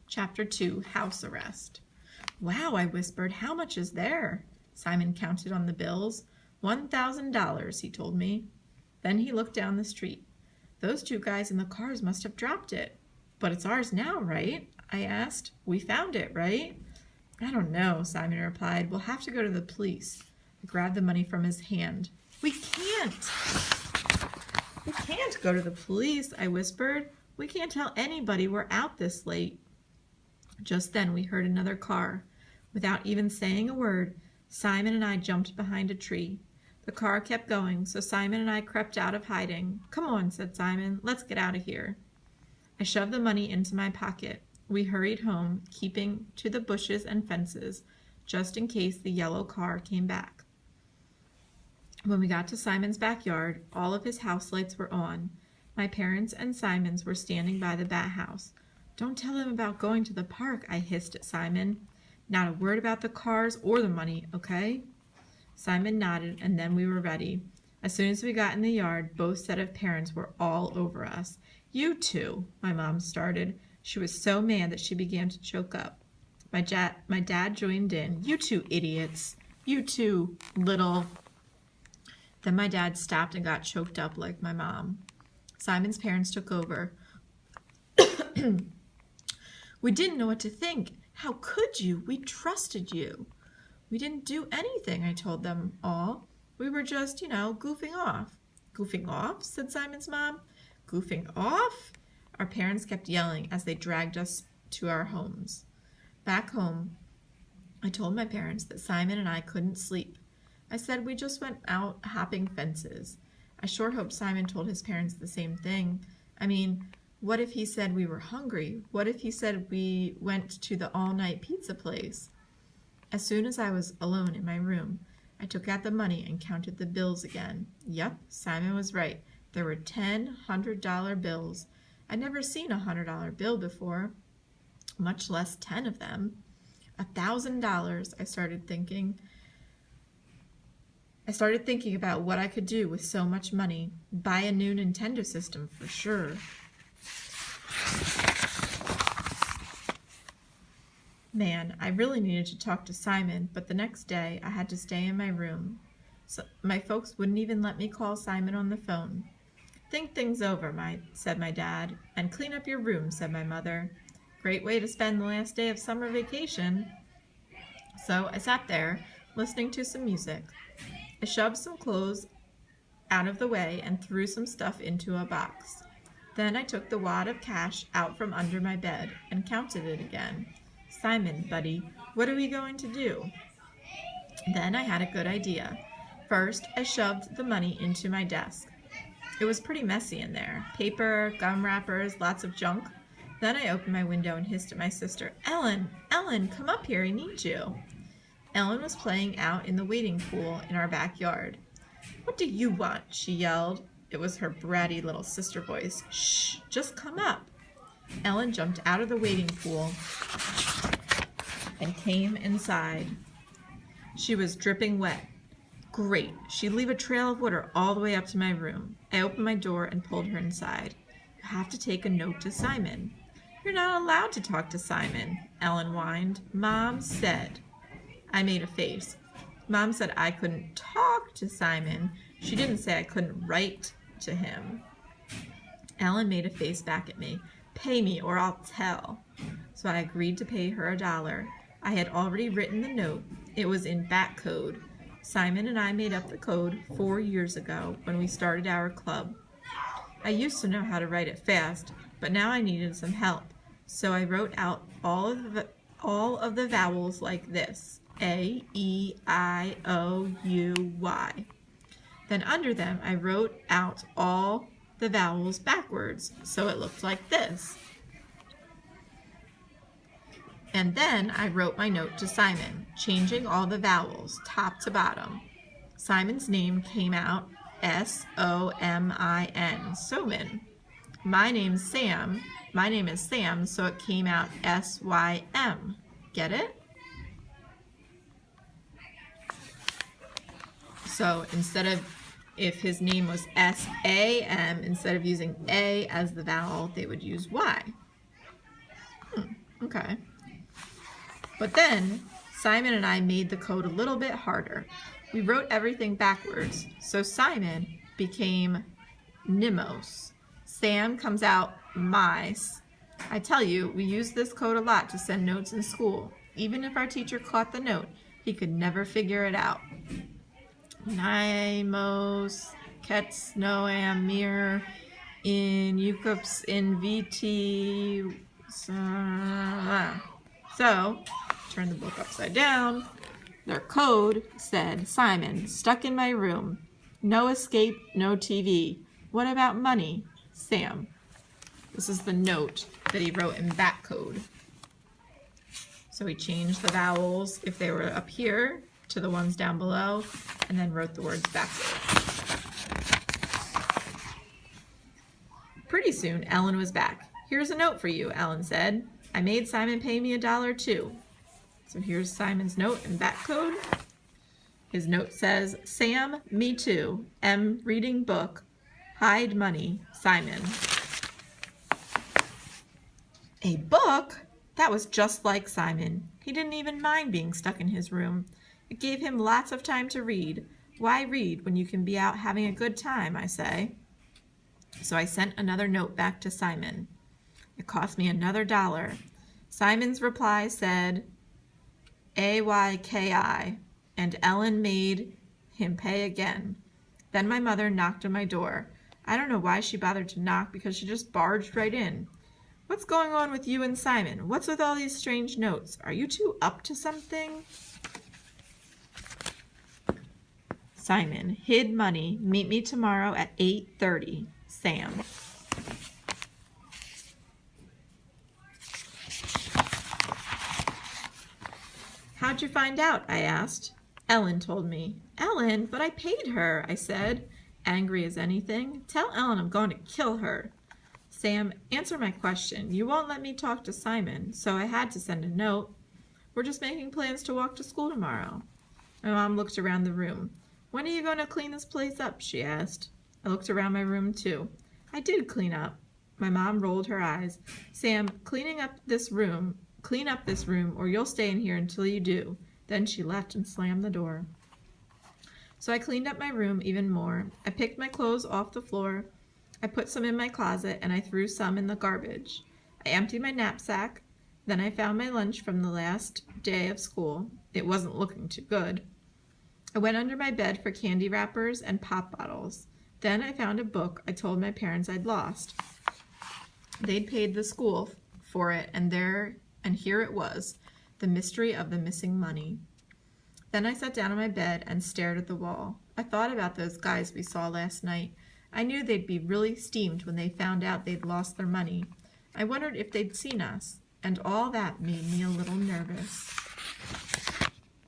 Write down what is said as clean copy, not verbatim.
Chapter 2, House Arrest. Wow, I whispered. How much is there? Simon counted on the bills. $1,000, he told me. Then he looked down the street. Those two guys in the cars must have dropped it. But it's ours now, right? I asked. We found it, right? I don't know, Simon replied. We'll have to go to the police. I grabbed the money from his hand. We can't go to the police, I whispered. We can't tell anybody we're out this late. Just then we heard another car. Without even saying a word, Simon and I jumped behind a tree. The car kept going, so Simon and I crept out of hiding. Come on, said Simon. Let's get out of here. I shoved the money into my pocket. We hurried home, keeping to the bushes and fences, just in case the yellow car came back. When we got to Simon's backyard, all of his house lights were on. My parents and Simon's were standing by the bat house. Don't tell them about going to the park, I hissed at Simon. Not a word about the cars or the money, okay? Simon nodded, and then we were ready. As soon as we got in the yard, both set of parents were all over us. You two, my mom started. She was so mad that she began to choke up. My dad joined in. You two idiots. You two little... Then my dad stopped and got choked up like my mom. Simon's parents took over. We didn't know what to think. How could you? We trusted you. We didn't do anything, I told them all. We were just, goofing off. Goofing off? Said Simon's mom. Goofing off? Our parents kept yelling as they dragged us to our homes. Back home, I told my parents that Simon and I couldn't sleep. I said we just went out hopping fences. I sure hope Simon told his parents the same thing. I mean, what if he said we were hungry? What if he said we went to the all-night pizza place? As soon as I was alone in my room, I took out the money and counted the bills again. Yep, Simon was right. There were 10 $100 bills. I'd never seen a $100 bill before, much less 10 of them. $1,000, I started thinking. I started thinking about what I could do with so much money. Buy a new Nintendo system for sure. Man, I really needed to talk to Simon, but the next day I had to stay in my room. So my folks wouldn't even let me call Simon on the phone. Think things over, said my dad, and clean up your room, said my mother. Great way to spend the last day of summer vacation. So I sat there, listening to some music. I shoved some clothes out of the way and threw some stuff into a box. Then I took the wad of cash out from under my bed and counted it again. Simon, buddy, what are we going to do? Then I had a good idea. First, I shoved the money into my desk. It was pretty messy in there. Paper, gum wrappers, lots of junk. Then I opened my window and hissed at my sister, Ellen, come up here, I need you. Ellen was playing out in the wading pool in our backyard. What do you want? She yelled. It was her bratty little sister voice. Shh, just come up. Ellen jumped out of the wading pool and came inside. She was dripping wet. Great. She'd leave a trail of water all the way up to my room. I opened my door and pulled her inside. You have to take a note to Simon. You're not allowed to talk to Simon, Ellen whined. Mom said. I made a face. Mom said I couldn't talk to Simon. She didn't say I couldn't write to him. Ellen made a face back at me. Pay me or I'll tell. So I agreed to pay her $1. I had already written the note. It was in Bat Code. Simon and I made up the code 4 years ago when we started our club. I used to know how to write it fast, but now I needed some help. So I wrote out all of the vowels like this. A, E, I, O, U, Y. Then under them I wrote out all the vowels backwards, so it looked like this. And then I wrote my note to Simon, changing all the vowels, top to bottom. Simon's name came out S-O-M-I-N, Somin. My name is Sam, so it came out S-Y-M. Get it? So instead of, if his name was S-A-M, instead of using A as the vowel, they would use Y. Okay. But then Simon and I made the code a little bit harder. We wrote everything backwards. So Simon became Nimos. Sam comes out mice. I tell you, we used this code a lot to send notes in school. Even if our teacher caught the note, he could never figure it out. Nimos, Kets, Noam, Mir, in Eucups, in VT. So, turn the book upside down. Their code said, Simon, stuck in my room. No escape, no TV. What about money? Sam. This is the note that he wrote in that code. So he changed the vowels, if they were up here, to the ones down below, and then wrote the words backwards. Pretty soon, Ellen was back. Here's a note for you, Ellen said. I made Simon pay me $1 too. So here's Simon's note in that code. His note says, Sam, me too. M, reading book. Hide money, Simon. A book? That was just like Simon. He didn't even mind being stuck in his room. It gave him lots of time to read. Why read when you can be out having a good time, I say. So I sent another note back to Simon. It cost me another $1. Simon's reply said, AYKI, and Ellen made him pay again. Then my mother knocked on my door. I don't know why she bothered to knock because she just barged right in. What's going on with you and Simon? What's with all these strange notes? Are you two up to something? Simon, hid money. Meet me tomorrow at 8:30. Sam. How'd you find out? I asked. Ellen told me. Ellen? But I paid her, I said, angry as anything. Tell Ellen I'm going to kill her. Sam, answer my question. You won't let me talk to Simon, so I had to send a note. We're just making plans to walk to school tomorrow. My mom looked around the room. When are you going to clean this place up? She asked. I looked around my room too. I did clean up. My mom rolled her eyes. Sam, clean up this room, or you'll stay in here until you do. Then she left and slammed the door. So I cleaned up my room even more. I picked my clothes off the floor. I put some in my closet, and I threw some in the garbage. I emptied my knapsack. Then I found my lunch from the last day of school. It wasn't looking too good. I went under my bed for candy wrappers and pop bottles. Then I found a book I told my parents I'd lost. They'd paid the school for it, and here it was, The Mystery of the Missing Money. Then I sat down on my bed and stared at the wall. I thought about those guys we saw last night. I knew they'd be really steamed when they found out they'd lost their money. I wondered if they'd seen us, and all that made me a little nervous.